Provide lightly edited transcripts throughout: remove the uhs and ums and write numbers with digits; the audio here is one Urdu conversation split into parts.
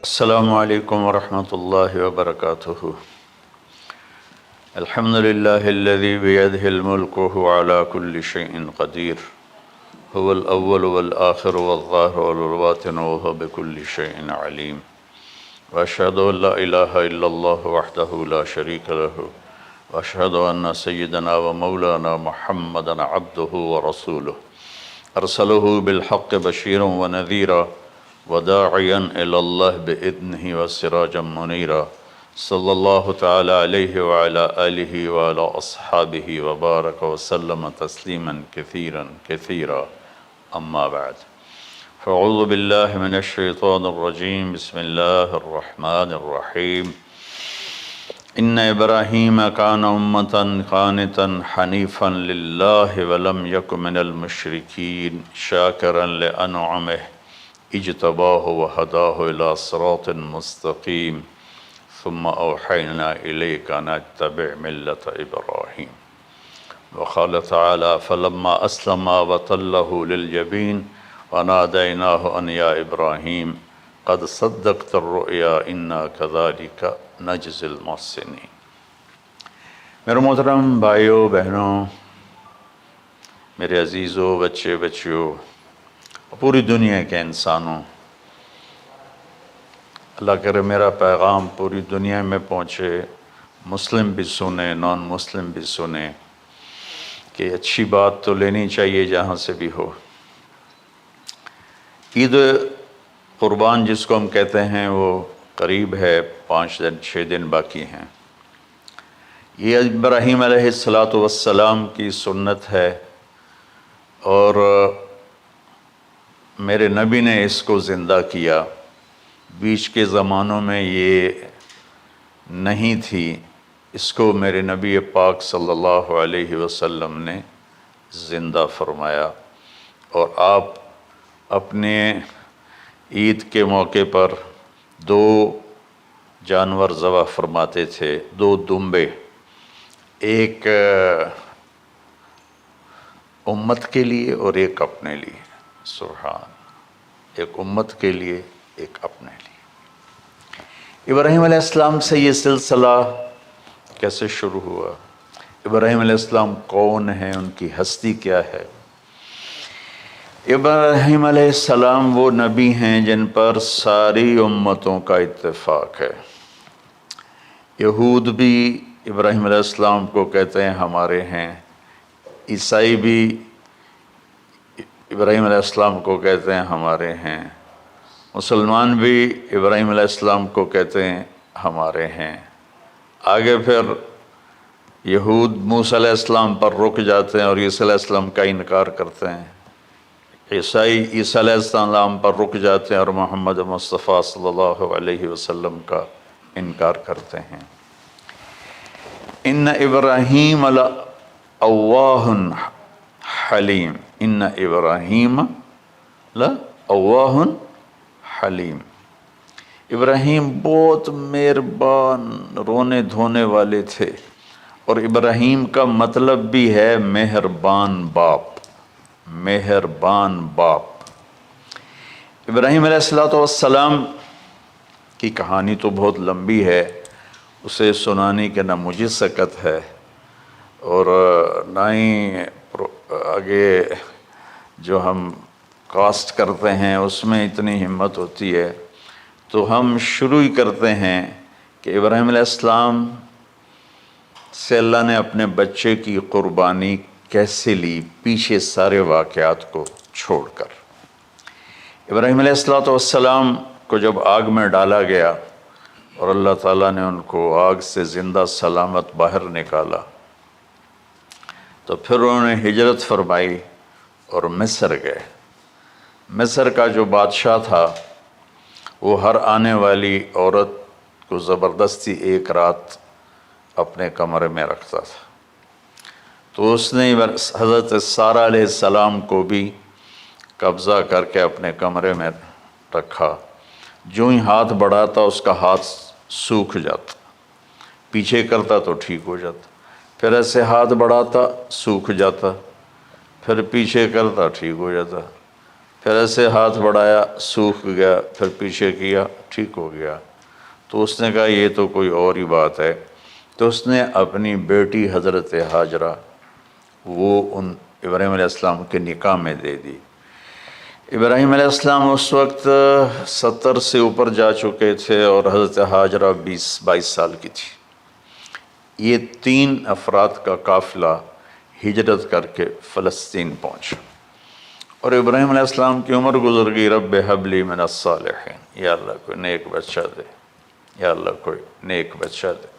السلام علیکم ورحمۃ اللہ وبرکاتہ۔ الحمد للہ الذی بیدہ الملک وہو علی کل شیء قدیر، هو الاول والآخر والظاہر والباطن وہو بکل شیء علیم، واشہد ان لا الہ الا اللہ وحدہ لا شریک لہ، واشہد ان سیدنا ومولانا محمدا عبدہ ورسولہ، ارسلہ بالحق بشیرا ونذیرا وداعیا الی اللہ بإذنہ وسراجا منیرا، صلی اللہ تعالی علیہ وعلی آلہ وعلی اصحابہ وبارک وسلم تسلیما کثیرا کثیرا، اما بعد فاعوذ باللہ من الشیطان الرجیم، بسم اللہ الرحمن الرحیم۔ ان ابراہیم کان امۃ قانتا حنیفا للہ ولم یک من المشرکین، شاکرا لانعمہ اجتباہ وہداہ الی صراط مستقیم، ثم اوحینا الیک ان اتبع ملۃ ابراہیم۔ وقال تعالی فلما اسلما وتلہ للجبین ونادیناہ ان یا ابراہیم قد صدقت الرؤیا انا کذلک نجزی المحسنین۔ میرے محترم بھائیوں بہنوں، میرے عزیزوں، بچے بچیوں، پوری دنیا کے انسانوں، اللہ کرے میرا پیغام پوری دنیا میں پہنچے، مسلم بھی سنیں، نان مسلم بھی سنیں، کہ اچھی بات تو لینی چاہیے جہاں سے بھی ہو۔ عید قربان جس کو ہم کہتے ہیں وہ قریب ہے، 5 دن 6 دن باقی ہیں۔ یہ ابراہیم علیہ السلام کی سنت ہے، اور میرے نبی نے اس کو زندہ کیا۔ بیچ کے زمانوں میں یہ نہیں تھی، اس کو میرے نبی پاک صلی اللہ علیہ وسلم نے زندہ فرمایا، اور آپ اپنے عید کے موقع پر 2 جانور ذبح فرماتے تھے، 2 دمبے، ایک امت کے لیے اور ایک اپنے لیے۔ سبحان، ایک امت کے لیے ایک اپنے لیے۔ ابراہیم علیہ السلام سے یہ سلسلہ کیسے شروع ہوا؟ ابراہیم علیہ السلام کون ہیں، ان کی ہستی کیا ہے؟ ابراہیم علیہ السلام وہ نبی ہیں جن پر ساری امتوں کا اتفاق ہے۔ یہود بھی ابراہیم علیہ السلام کو کہتے ہیں ہمارے ہیں، عیسائی بھی ابراہیم علیہ السلام کو کہتے ہیں ہمارے ہیں، مسلمان بھی ابراہیم علیہ السلام کو کہتے ہیں ہمارے ہیں۔ آگے پھر یہود موسیٰ علیہ السلام پر رک جاتے ہیں اور عیسیٰ علیہ السلام کا انکار کرتے ہیں، عیسائی عیسیٰ علیہ السلام پر رک جاتے ہیں اور محمد مصطفیٰ صلی اللہ علیہ وسلم کا انکار کرتے ہیں۔ ان ابراہیم لأواہ حلیم، ان ابراہیم لأواہ حلیم، ابراہیم بہت مہربان، رونے دھونے والے تھے، اور ابراہیم کا مطلب بھی ہے مہربان باپ، مہربان باپ۔ ابراہیم علیہ السلام کی کہانی تو بہت لمبی ہے، اسے سنانے کے نہ مجھے سکت ہے، اور نہ ہی آگے جو ہم کاسٹ کرتے ہیں اس میں اتنی ہمت ہوتی ہے، تو ہم شروع ہی کرتے ہیں کہ ابراہیم علیہ السلام سے اللہ نے اپنے بچے کی قربانی کیسے لی، پیچھے سارے واقعات کو چھوڑ کر۔ ابراہیم علیہ السلام کو جب آگ میں ڈالا گیا اور اللہ تعالیٰ نے ان کو آگ سے زندہ سلامت باہر نکالا، تو پھر انہوں نے ہجرت فرمائی اور مصر گئے۔ مصر کا جو بادشاہ تھا وہ ہر آنے والی عورت کو زبردستی 1 رات اپنے کمرے میں رکھتا تھا، تو اس نے حضرت سارہ علیہ السلام کو بھی قبضہ کر کے اپنے کمرے میں رکھا۔ جو ہی ہاتھ بڑھاتا اس کا ہاتھ سوکھ جاتا، پیچھے کرتا تو ٹھیک ہو جاتا، پھر ایسے ہاتھ بڑھاتا سوکھ جاتا، پھر پیچھے کرتا ٹھیک ہو جاتا، پھر ایسے ہاتھ بڑھایا سوکھ گیا، پھر پیچھے کیا ٹھیک ہو گیا۔ تو اس نے کہا یہ تو کوئی اور ہی بات ہے۔ تو اس نے اپنی بیٹی حضرت ہاجرہ وہ ان ابراہیم علیہ السلام کے نکاح میں دے دی۔ ابراہیم علیہ السلام اس وقت 70 سے اوپر جا چکے تھے اور حضرت ہاجرہ 22 سال کی تھی۔ یہ 3 افراد کا قافلہ ہجرت کر کے فلسطین پہنچا، اور ابراہیم علیہ السلام کی عمر گزر گئی۔ رب ہب لی من الصالحین، یا اللہ کوئی نیک بچہ دے، یا اللہ کوئی نیک بچہ دے۔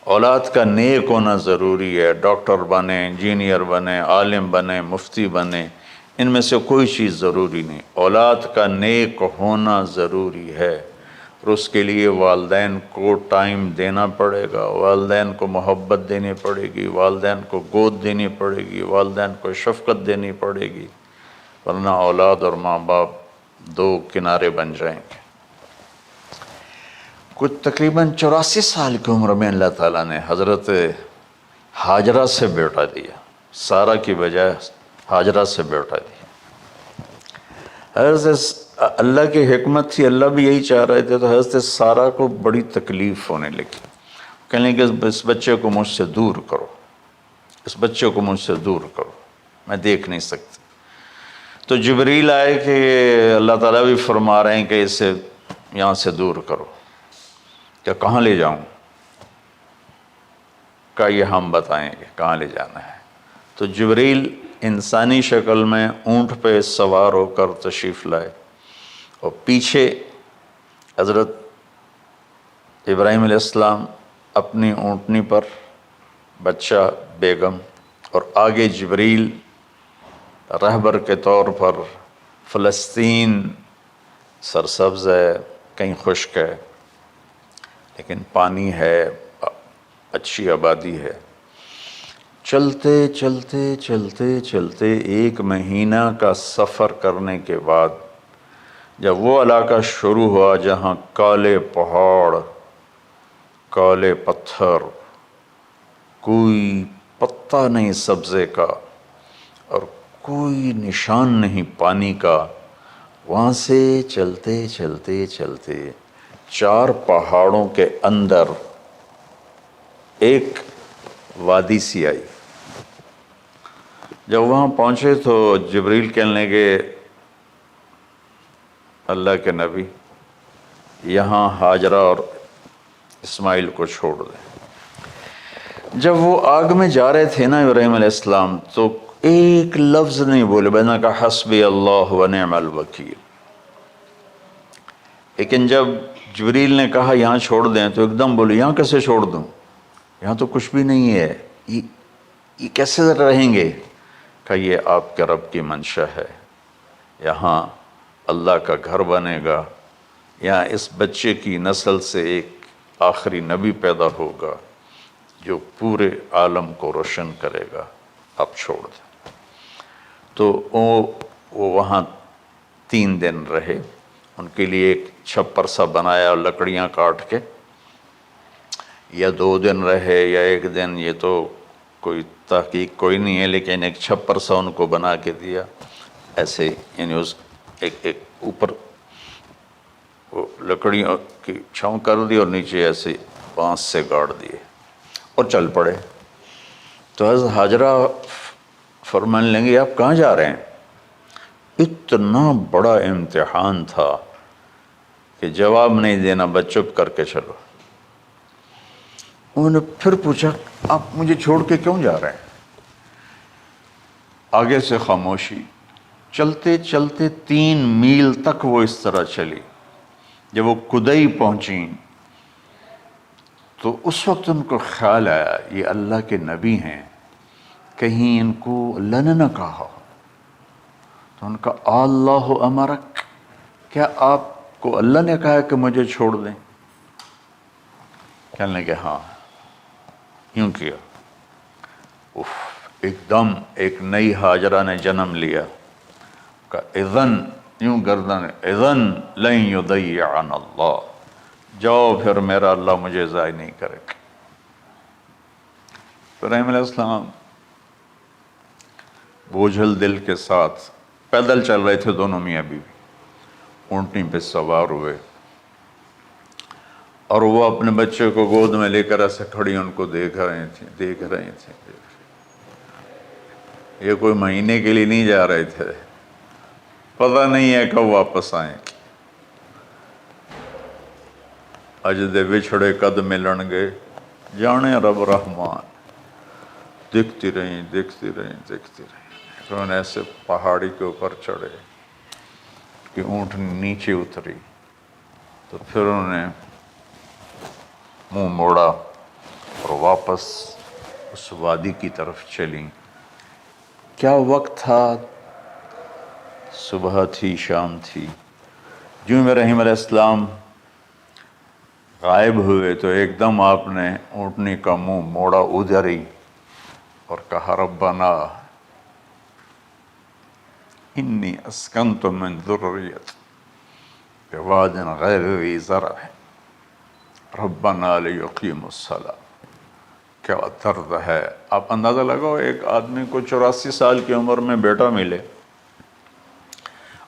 اولاد کا نیک ہونا ضروری ہے، ڈاکٹر بنے، انجینئر بنے، عالم بنے، مفتی بنے، ان میں سے کوئی چیز ضروری نہیں، اولاد کا نیک ہونا ضروری ہے۔ اور اس کے لیے والدین کو ٹائم دینا پڑے گا، والدین کو محبت دینی پڑے گی، والدین کو گود دینی پڑے گی، والدین کو شفقت دینی پڑے گی، ورنہ اولاد اور ماں باپ 2 کنارے بن جائیں گے۔ کچھ تقریباً 84 سال کی عمر میں اللہ تعالیٰ نے حضرت ہاجرہ سے بیٹا دیا، سارہ کی بجائے ہاجرہ سے بیٹا دیا۔ حضرت اللہ کی حکمت تھی، اللہ بھی یہی چاہ رہے تھے، تو حضرت سارہ کو بڑی تکلیف ہونے لگی، کہنے کہ اس بچے کو مجھ سے دور کرو، اس بچے کو مجھ سے دور کرو، میں دیکھ نہیں سکتی۔ تو جبریل آئے کہ اللہ تعالیٰ بھی فرما رہے ہیں کہ اسے یہاں سے دور کرو۔ کہ کہاں لے جاؤں؟ کہ یہ ہم بتائیں گے کہاں لے جانا ہے۔ تو جبریل انسانی شکل میں اونٹ پہ سوار ہو کر تشریف لائے، اور پیچھے حضرت ابراہیم علیہ السلام اپنی اونٹنی پر، بچہ بیگم، اور آگے جبریل رہبر کے طور پر۔ فلسطین سرسبز ہے، کہیں خشک ہے، لیکن پانی ہے، اچھی آبادی ہے۔ چلتے چلتے چلتے چلتے 1 مہینہ کا سفر کرنے کے بعد جب وہ علاقہ شروع ہوا جہاں کالے پہاڑ، کالے پتھر، کوئی پتا نہیں سبزے کا اور کوئی نشان نہیں پانی کا، وہاں سے چلتے چلتے چلتے 4 پہاڑوں کے اندر ایک وادی سی آئی۔ جب وہاں پہنچے تو جبریل کہنے لگے اللہ کے نبی یہاں ہاجرہ اور اسماعیل کو چھوڑ دیں۔ جب وہ آگ میں جا رہے تھے نا ابراہیم علیہ السلام، تو ایک لفظ نہیں بولے، بس نے کہا حسبی اللہ و نعم الوکیل۔ لیکن جب جبریل نے کہا یہاں چھوڑ دیں تو ایک دم بولے یہاں کیسے چھوڑ دوں، یہاں تو کچھ بھی نہیں ہے، یہ کیسے رہیں گے؟ کہ یہ آپ کے رب کی منشا ہے، یہاں اللہ کا گھر بنے گا، یہاں اس بچے کی نسل سے ایک آخری نبی پیدا ہوگا جو پورے عالم کو روشن کرے گا، آپ چھوڑ دیں۔ تو وہ وہاں 3 دن رہے، ان کے لیے ایک چھپر سا بنایا لکڑیاں کاٹ کے، یا 2 دن رہے یا 1 دن، یہ تو کوئی تحقیق کوئی نہیں ہے، لیکن ایک چھپر سا ان کو بنا کے دیا ایسے، یعنی اس ایک اوپر وہ لکڑیوں کی چھاؤں کر دی اور نیچے ایسے بانس سے گاڑ دیے اور چل پڑے۔ تو حضرت ہاجرہ فرمانے لگے آپ کہاں جا رہے ہیں؟ اتنا بڑا امتحان تھا کہ جواب نہیں دینا، بس چپ کر کے چلو۔ انہوں نے پھر پوچھا آپ مجھے چھوڑ کے کیوں جا رہے ہیں؟ آگے سے خاموشی۔ چلتے چلتے 3 میل تک وہ اس طرح چلی۔ جب وہ کدئی پہنچیں تو اس وقت ان کو خیال آیا یہ اللہ کے نبی ہیں، کہیں ان کو اللہ نے نہ کہا۔ تو ان کا اللہ امرک، کیا آپ کو اللہ نے کہا کہ مجھے چھوڑ دیں؟ کہنے لگے ہاں، یوں کیا۔ ایک دم ایک نئی ہاجرہ نے جنم لیا، کہ اذن، یوں گردن، اذن لن یضیعنا اللہ، جاؤ پھر میرا اللہ مجھے ضائع نہیں کرے گا۔ ابراہیم علیہ السلام بوجھل دل کے ساتھ پیدل چل رہے تھے، دونوں میاں بیوی اونٹنی پہ سوار ہوئے، اور وہ اپنے بچے کو گود میں لے کر ایسے کھڑی ان کو دیکھ رہے تھے۔ یہ کوئی مہینے کے لیے نہیں جا رہے تھے، پتہ نہیں ہے کب واپس آئیں۔ اج دے وچھڑے قد ملن گے، جانے رب رحمان۔ دیکھتی رہیں۔ پھر انہیں ایسے پہاڑی کے اوپر چڑھے کہ اونٹ نیچے اتری، تو پھر انہوں نے منہ موڑا اور واپس اس وادی کی طرف چلیں۔ کیا وقت تھا، صبح تھی، شام تھی۔ جو ابراہیم علیہ السلام غائب ہوئے تو ایک دم آپ نے اونٹنی کا منہ موڑا ادھر ہی اور کہا ربنا انی اسکنت من ذریت بواد غیر ذی زرع ربنا لیقیموا الصلاۃ۔ کیا درد ہے! آپ اندازہ لگاؤ، ایک آدمی کو 84 سال کی عمر میں بیٹا ملے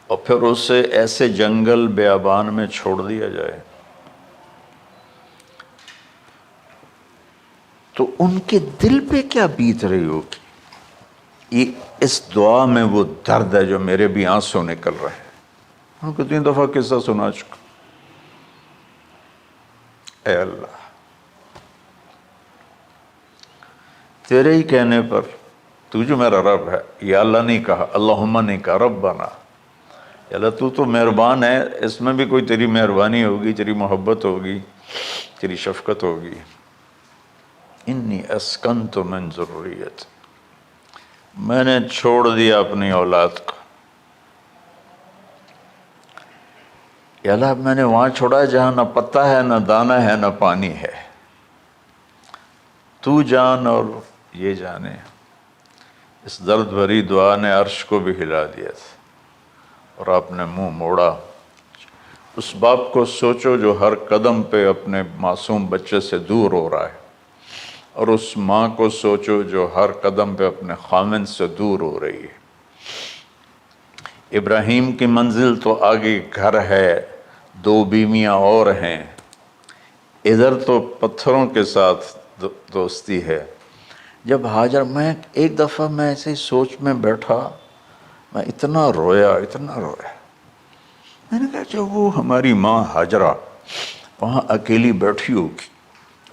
اور پھر اسے ایسے جنگل بیابان میں چھوڑ دیا جائے، تو ان کے دل پہ کیا بیت رہی ہوگی۔ یہ اس دعا میں وہ درد ہے جو میرے بھی آنسوں نکل رہے ہیں۔ ان کو 3 دفعہ قصہ سنا چکا۔ اے اللہ، تیرے ہی کہنے پر، تو جو میرا رب ہے، یا اللہ نہیں کہا، اللہم نہیں کہا، ربنا، یا اللہ تو تو مہربان ہے، اس میں بھی کوئی تیری مہربانی ہوگی، تیری محبت ہوگی، تیری شفقت ہوگی۔ انی اسکنت من ذریت، میں نے چھوڑ دیا اپنی اولاد کو، یا اللہ میں نے وہاں چھوڑا جہاں نہ پتہ ہے، نہ دانہ ہے، نہ پانی ہے، تو جان اور یہ جانے۔ اس درد بھری دعا نے عرش کو بھی ہلا دیا تھا، اور آپ نے منہ موڑا۔ اس باپ کو سوچو جو ہر قدم پہ اپنے معصوم بچے سے دور ہو رہا ہے، اور اس ماں کو سوچو جو ہر قدم پہ اپنے خامن سے دور ہو رہی ہے۔ ابراہیم کی منزل تو آگے گھر ہے، 2 بیویاں اور ہیں، ادھر تو پتھروں کے ساتھ دوستی ہے۔ جب ہاجر، میں ایک دفعہ میں ایسے سوچ میں بیٹھا، میں اتنا رویا۔ میں نے کہا جب وہ ہماری ماں ہاجرہ وہاں اکیلی بیٹھی ہوگی،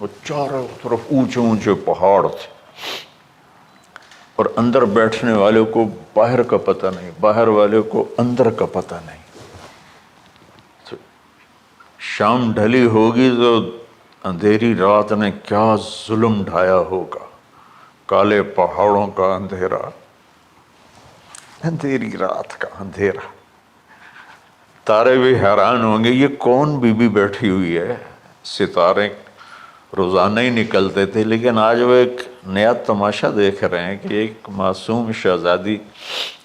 وہ چاروں طرف اونچے اونچے پہاڑ تھے، اور اندر بیٹھنے والے کو باہر کا پتہ نہیں، باہر والے کو اندر کا پتہ نہیں۔ تو شام ڈھلی ہوگی تو اندھیری رات نے کیا ظلم ڈھایا ہوگا، کالے پہاڑوں کا اندھیرا، اندھیری رات کا اندھیرا۔ تارے بھی حیران ہوں گے، یہ کون بی بی بیٹھی ہوئی ہے۔ ستارے روزانہ ہی نکلتے تھے، لیکن آج وہ ایک نیا تماشا دیکھ رہے ہیں کہ ایک معصوم شہزادی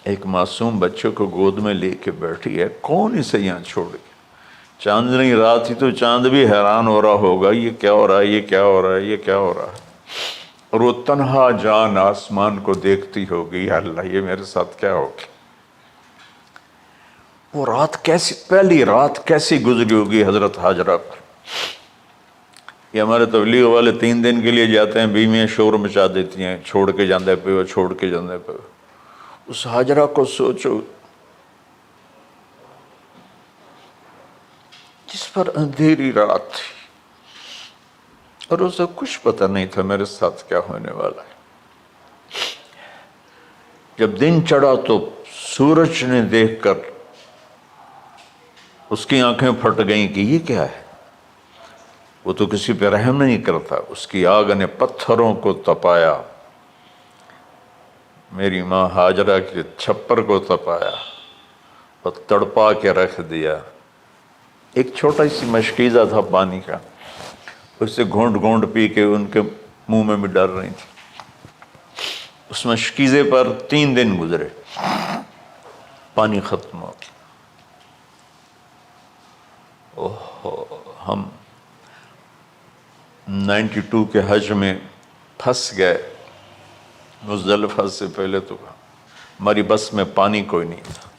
ایک معصوم بچے کو گود میں لے کے بیٹھی ہے، کون اسے یہاں چھوڑے۔ چاندنی رات ہی تو چاند بھی حیران ہو رہا ہوگا، یہ کیا ہو رہا ہے، یہ کیا ہو رہا ہے، یہ کیا ہو رہا ہے۔ اور وہ تنہا جان آسمان کو دیکھتی ہوگی، یا اللہ یہ میرے ساتھ کیا ہوگی۔ وہ رات کیسی، پہلی رات کیسی گزری ہوگی حضرت ہاجرہ پر۔ یہ ہمارے تبلیغ والے 3 دن کے لیے جاتے ہیں، بیویاں شور مچا دیتی ہیں، چھوڑ کے جاندے پہ وہ، چھوڑ کے جاندے پہ۔ اس ہاجرہ کو سوچو جس پر اندھیری رات تھی، اور اسے کچھ پتہ نہیں تھا میرے ساتھ کیا ہونے والا ہے۔ جب دن چڑھا تو سورج نے دیکھ کر اس کی آنکھیں پھٹ گئیں کہ یہ کیا ہے۔ وہ تو کسی پہ رحم نہیں کرتا، اس کی آگ نے پتھروں کو تپایا، میری ماں ہاجرہ کے چھپر کو تپایا اور تڑپا کے رکھ دیا۔ ایک چھوٹا سی مشکیزہ تھا پانی کا، اس سے گھونٹ گھونٹ پی کے ان کے منہ میں بھی ڈال رہی تھی۔ اس مشکیزے پر 3 دن گزرے، پانی ختم ہو گیا۔ ہم 92 کے حج میں پھنس گئے مزدلفہ سے پہلے تو ہماری بس میں پانی کوئی نہیں تھا.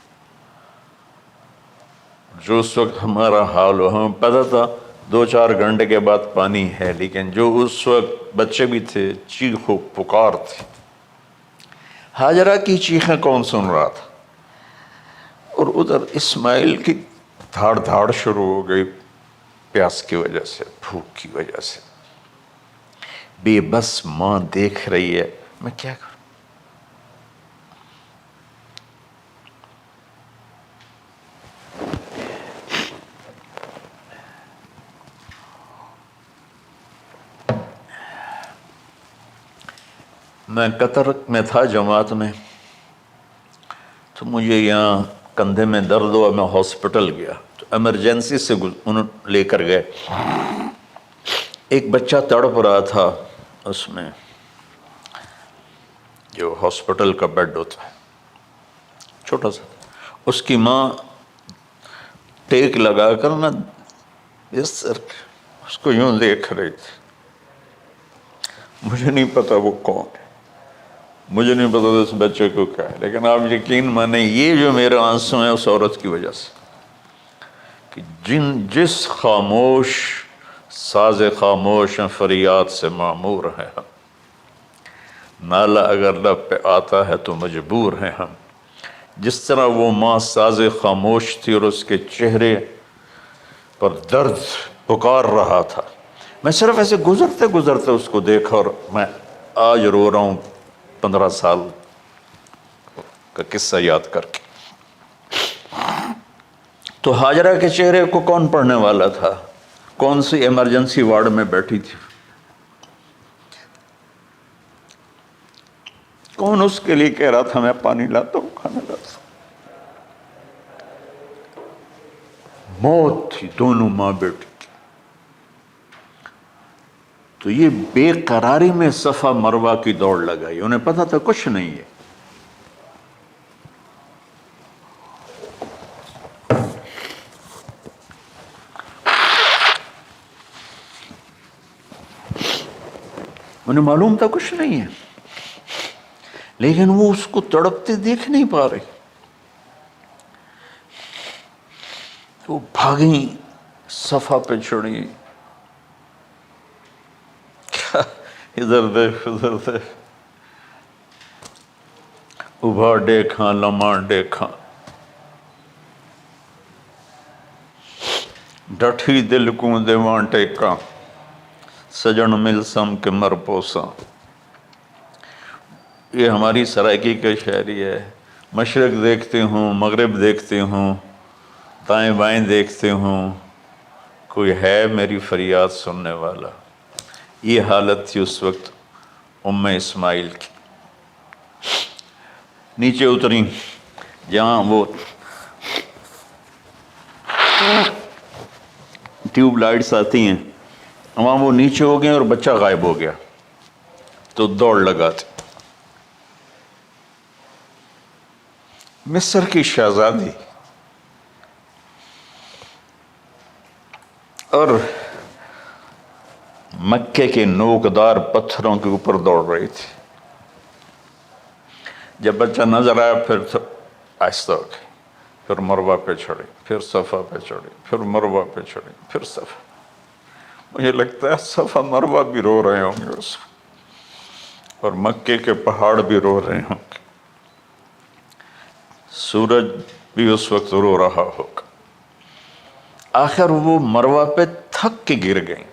جو اس وقت ہمارا حال ہو، ہمیں پتہ تھا 2-4 گھنٹے کے بعد پانی ہے، لیکن جو اس وقت بچے بھی تھے، چیخ و پکار تھی. ہاجرہ کی چیخیں کون سن رہا تھا؟ اور ادھر اسماعیل کی دھاڑ دھاڑ شروع ہو گئی، پیاس کی وجہ سے، بھوک کی وجہ سے. بے بس ماں دیکھ رہی ہے، میں کیا کروں؟ میں قطر میں تھا جماعت میں، تو مجھے یہاں کندھے میں درد ہوا، میں ہاسپٹل گیا تو ایمرجنسی سے انہوں لے کر گئے. ایک بچہ تڑپ رہا تھا اس میں، جو ہاسپٹل کا بیڈ ہوتا ہے چھوٹا سا. اس کی ماں ٹیک لگا کر نا اس کو یوں دیکھ رہی تھی. مجھے نہیں پتا وہ کون ہے، مجھے نہیں پتا اس بچے کو کیا ہے، لیکن آپ یقین مانیں یہ جو میرے آنسو ہیں اس عورت کی وجہ سے، کہ جس خاموش ساز خاموش فریاد سے معمور ہیں ہم. نالہ اگر لب پہ آتا ہے تو مجبور ہیں ہم. جس طرح وہ ماں ساز خاموش تھی اور اس کے چہرے پر درد پکار رہا تھا، میں صرف ایسے گزرتے گزرتے اس کو دیکھا اور میں آج رو رہا ہوں 15 سال کا قصہ یاد کر کے. تو ہاجرہ کے چہرے کو کون پڑھنے والا تھا؟ کون سی ایمرجنسی وارڈ میں بیٹھی تھی؟ کون اس کے لیے کہہ رہا تھا میں پانی لاتا ہوں، کھانا لاتا ہوں؟ موت تھی دونوں ماں بیٹی کی. تو یہ بے قراری میں صفا مروہ کی دوڑ لگائی. انہیں پتا تھا کچھ نہیں ہے. انہیں معلوم تھا کچھ نہیں ہے، لیکن وہ اس کو تڑپتے دیکھ نہیں پا رہے. وہ بھاگیں، صفا پہ چڑھی، ادھر دیکھ ادھر دیکھ، ابھا دیکھاں لمحہ دیکھاں، ڈٹھی دل کو دیواں ٹیکاں، سجن مل سم کے مر پوساں. یہ ہماری سرائکی کا شاعری ہے. مشرق دیکھتے ہوں، مغرب دیکھتے ہوں، دائیں بائیں دیکھتے ہوں، کوئی ہے میری فریاد سننے والا. یہ حالت تھی اس وقت ام اسماعیل کی. نیچے اتری جہاں وہ ٹیوب لائٹس آتی ہیں، وہاں وہ نیچے ہو گئے اور بچہ غائب ہو گیا. تو دوڑ لگاتے. مصر کی شہزادی اور مکے کے نوکدار پتھروں کے اوپر دوڑ رہی تھی. جب بچہ نظر آیا پھر آہستہ ہو گئی، پھر مروہ پہ چڑھی، پھر صفا پہ چڑھی، پھر مروہ پہ چڑھی، پھر صفا. مجھے لگتا ہے صفا مروہ بھی رو رہے ہوں گے اس وقت، اور مکے کے پہاڑ بھی رو رہے ہوں گے. سورج بھی اس وقت رو رہا ہوگا. آخر وہ مروہ پہ تھک کے گر گئیں.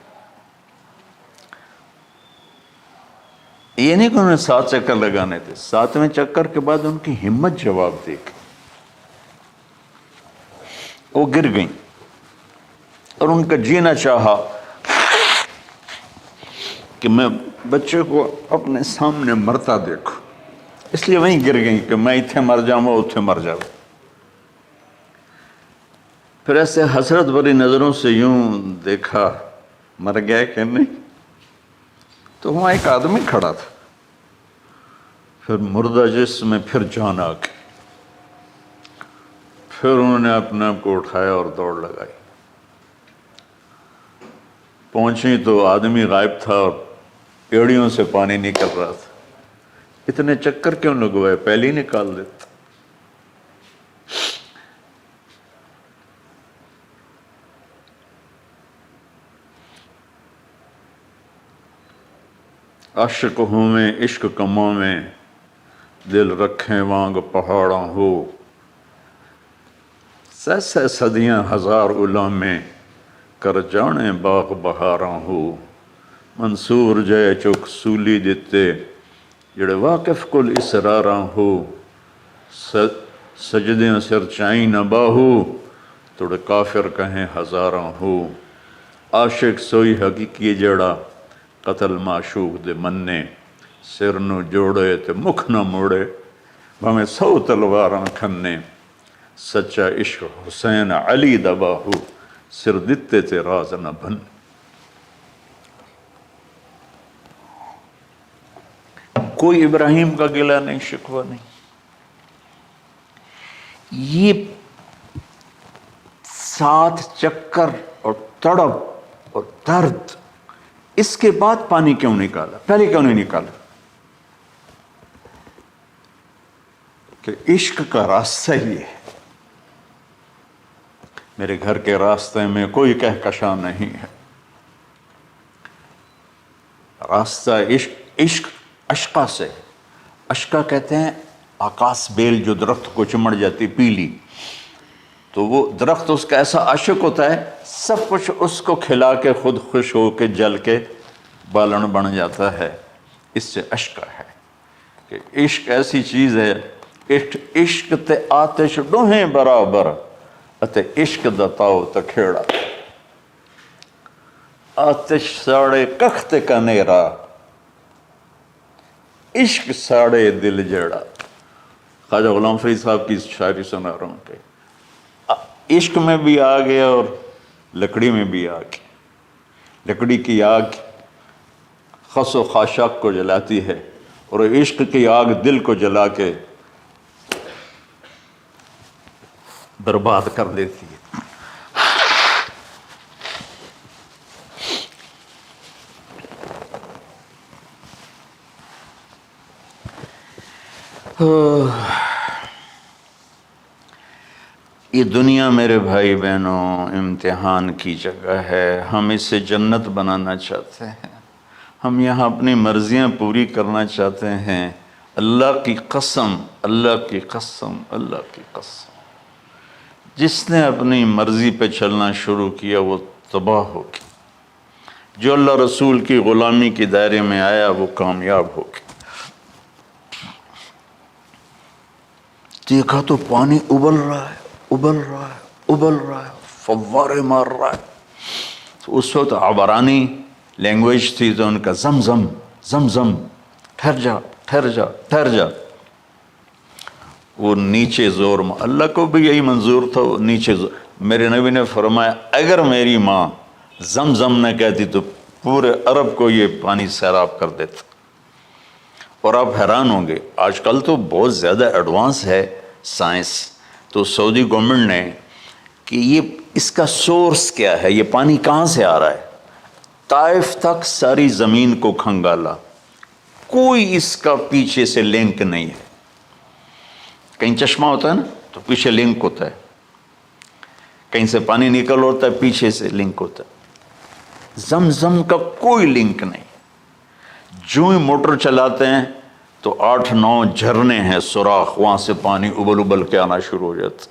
یہ نہیں کہ انہیں 7 چکر لگانے تھے، 7ویں چکر کے بعد ان کی ہمت جواب دے گئی. وہ گر گئیں اور ان کا جینا چاہا کہ میں بچے کو اپنے سامنے مرتا دیکھوں، اس لیے وہیں گر گئیں کہ میں اتھے مر جاؤں اتھے مر جاؤں. پھر ایسے حسرت بھری نظروں سے یوں دیکھا، مر گیا کہ نہیں. تو وہاں ایک آدمی کھڑا تھا. پھر مردہ جسم میں پھر جان آ گئی. پھر انہوں نے اپنے آپ کو اٹھایا اور دوڑ لگائی. پہنچی تو آدمی غائب تھا اور پیڑیوں سے پانی نکل رہا تھا. اتنے چکر کیوں لگوائے؟ پہلے ہی نکال دیتا۔ عاشق ہوں میں عشق کماں میں، دل رکھیں وانگ پہاڑاں ہو، سہ صدیاں ہزار غلامیں کر جانے باغ بہاراں ہو، منصور جے چک سولی دتے جڑے واقف کل اسراراں ہو، سجدیں سر چائیں نہ باہو توڑے کافر کہیں ہزاراں ہو، عاشق سوئی حقیقی جڑا قتل معشوق دے مننے، سر نو جوڑے تے مکھ نہ موڑے بھامیں 100 تلواراں کھنے، سچا عشق حسین علی دا باہو سر دتے تے راز نہ بن۔ کوئی ابراہیم کا گلہ نہیں، شکوہ نہیں۔ یہ 7 چکر اور تڑپ اور درد، اس کے بعد پانی کیوں نکالا؟ پہلے کیوں نہیں نکالا؟ کہ عشق کا راستہ ہی ہے۔ میرے گھر کے راستے میں کوئی کہکشاں نہیں ہے، راستہ عشق اشقا سے۔ اشقا کہتے ہیں آکاس بیل جو درخت کو چمڑ جاتی پیلی، تو وہ درخت اس کا ایسا عاشق ہوتا ہے، سب کچھ اس کو کھلا کے خود خوش ہو کے جل کے بالن بن جاتا ہے۔ اس سے اشقا ہے کہ عشق ایسی چیز ہے، عشق تے آتش ڈوہیں برابر اتے عشق دا تاؤ تکھیڑا، آتش ساڑے کخت کا نیرا، عشق ساڑے دل جیڑا۔ خواجہ غلام فرید صاحب کی شاعری سنا رہا ہوں کہ عشق میں بھی آگ ہے اور لکڑی میں بھی آگ ہے۔ لکڑی کی آگ خس و خاشاک کو جلاتی ہے اور عشق کی آگ دل کو جلا کے برباد کر دیتی ہے۔ یہ دنیا میرے بھائی بہنوں امتحان کی جگہ ہے، ہم اسے جنت بنانا چاہتے ہیں، ہم یہاں اپنی مرضیاں پوری کرنا چاہتے ہیں۔ اللہ کی قسم، اللہ کی قسم، اللہ کی قسم، جس نے اپنی مرضی پہ چلنا شروع کیا وہ تباہ ہو گیا، جو اللہ رسول کی غلامی کے دائرے میں آیا وہ کامیاب ہو گیا۔ دیکھا تو پانی ابل رہا ہے، ابل رہا ہے، ابل رہا ہے، فوارے مار رہا ہے۔ تو اس وقت عبرانی لینگویج تھی تو ان کا زمزم زمزم، ٹھہر جا ٹھہر جا ٹھہر جا۔ وہ نیچے زور، اللہ کو بھی یہی منظور تھا، وہ نیچے زور۔ میرے نبی نے فرمایا اگر میری ماں زمزم نہ کہتی تو پورے عرب کو یہ پانی سیراب کر دیتا۔ اور آپ حیران ہوں گے، آج کل تو بہت زیادہ ایڈوانس ہے سائنس، تو سعودی گورنمنٹ نے کہ یہ اس کا سورس کیا ہے، یہ پانی کہاں سے آ رہا ہے، طائف تک ساری زمین کو کھنگالا، کوئی اس کا پیچھے سے لنک نہیں ہے۔ کہیں چشمہ ہوتا ہے نا تو پیچھے لنک ہوتا ہے، کہیں سے پانی نکل ہوتا ہے پیچھے سے لنک ہوتا ہے۔ زمزم کا کوئی لنک نہیں۔ جو ہی موٹر چلاتے ہیں تو 8-9 جھرنے ہیں سوراخ، وہاں سے پانی ابل ابل کے آنا شروع ہو جاتا،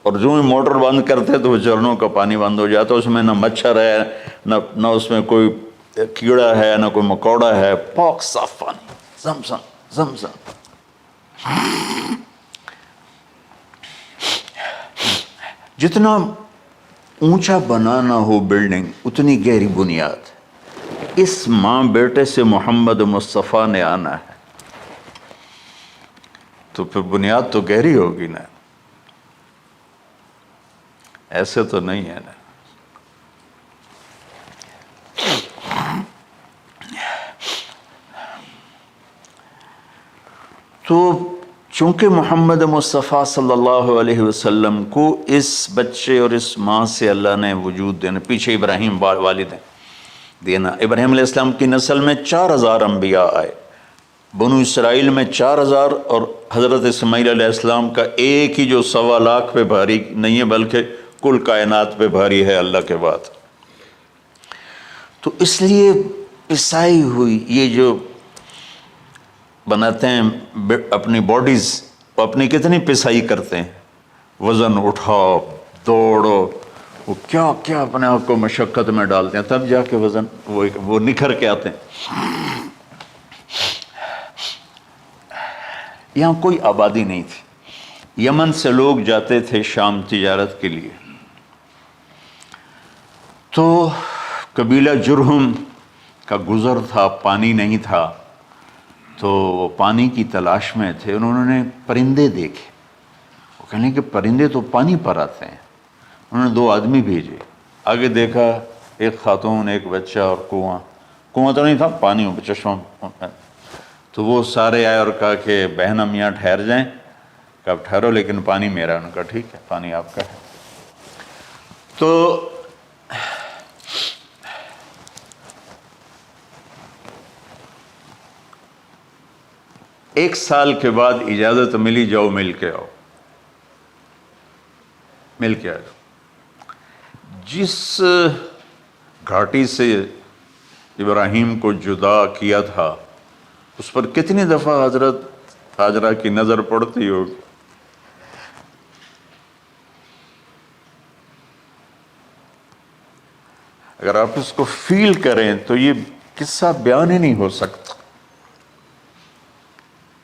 اور جو ہی موٹر بند کرتے تو وہ جھرنوں کا پانی بند ہو جاتا۔ اس میں نہ مچھر ہے، نہ اس میں کوئی کیڑا ہے، نہ کوئی مکوڑا ہے، پاک صاف پانی، زمزم زمزم۔ جتنا اونچا بنانا ہو بلڈنگ اتنی گہری بنیاد۔ اس ماں بیٹے سے محمد مصطفیٰ نے آنا ہے تو پھر بنیاد تو گہری ہوگی نا، ایسے تو نہیں ہے نا۔ تو چونکہ محمد مصطفیٰ صلی اللہ علیہ وسلم کو اس بچے اور اس ماں سے اللہ نے وجود دینا، پیچھے ابراہیم والد ہیں دینا، ابراہیم علیہ السلام کی نسل میں 4000 انبیاء آئے، بنو اسرائیل میں 4000 اور حضرت اسماعیل علیہ السلام کا ایک ہی جو 1.25 لاکھ پہ بھاری نہیں ہے بلکہ کل کائنات پہ بھاری ہے اللہ کے بعد۔ تو اس لیے پسائی ہوئی یہ جو بناتے ہیں اپنی باڈیز، وہ اپنی کتنی پسائی کرتے ہیں، وزن اٹھاؤ، دوڑو، وہ کیا کیا اپنے آپ کو مشقت میں ڈالتے ہیں، تب جا کے وزن وہ نکھر کے آتے ہیں۔ یہاں کوئی آبادی نہیں تھی، یمن سے لوگ جاتے تھے شام تجارت کے لیے، تو قبیلہ جرہم کا گزر تھا، پانی نہیں تھا، تو وہ پانی کی تلاش میں تھے، انہوں نے پرندے دیکھے، وہ کہنے کہ پرندے تو پانی پر آتے ہیں، انہوں نے 2 آدمی بھیجے، آگے دیکھا ایک خاتون، ایک بچہ اور کنواں تو نہیں تھا، پانی چشمہ، تو وہ سارے آئے اور کہا کہ بہن ہم یہاں ٹھہر جائیں، کہ اب ٹھہرو لیکن پانی میرا، ان کا ٹھیک ہے پانی آپ کا ہے۔ تو ایک سال کے بعد اجازت ملی، جاؤ مل کے آؤ، مل کے آؤ۔ جس گھاٹی سے ابراہیم کو جدا کیا تھا اس پر کتنی دفعہ حضرت ہاجرہ کی نظر پڑتی ہوگی، اگر آپ اس کو فیل کریں تو یہ قصہ بیان ہی نہیں ہو سکتا،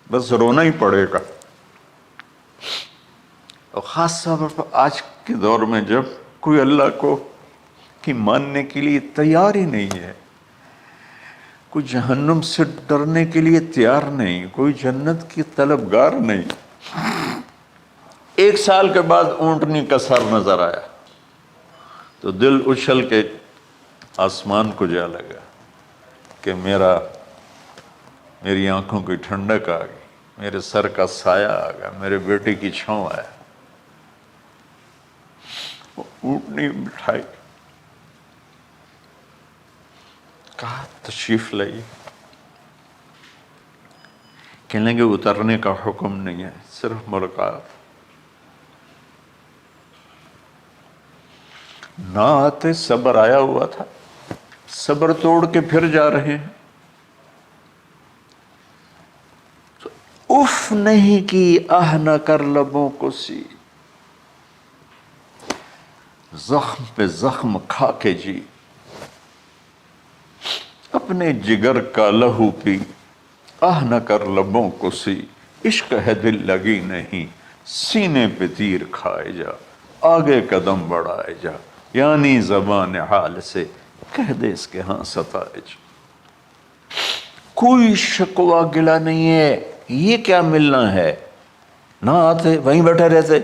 بس رونا ہی پڑے گا۔ اور خاص طور پر آج کے دور میں جب کوئی اللہ کو کی ماننے کے لیے تیار ہی نہیں ہے، کوئی جہنم سے ڈرنے کے لیے تیار نہیں، کوئی جنت کی طلبگار نہیں۔ 1 سال کے بعد اونٹنی کا سر نظر آیا تو دل اچھل کے آسمان کو جا لگا کہ میری آنکھوں کی ٹھنڈک آ گئی، میرے سر کا سایہ آ گیا، میرے بیٹے کی چھاؤں آیا۔ وہ اونٹنی بٹھائی، کہا تشریف لائیے، کہنے لگے اترنے کا حکم نہیں ہے، صرف ملاقات۔ نہ آتے صبر آیا ہوا تھا، صبر توڑ کے پھر جا رہے ہیں، تو اف نہیں کی، آہ نہ کر لبوں کو سی، زخم پہ زخم کھا کے جی، اپنے جگر کا لہو پی، آہ نہ کر لبوں کو سی، عشق ہے دل لگی نہیں، سینے پہ تیر کھائے جا، آگے قدم بڑھائے جا، یعنی زبان حال سے کہہ دے اس کے ہاں ستائے جا۔ کوئی شکوہ گلہ نہیں ہے، یہ کیا ملنا ہے، نہ آتے وہیں بیٹھے رہتے۔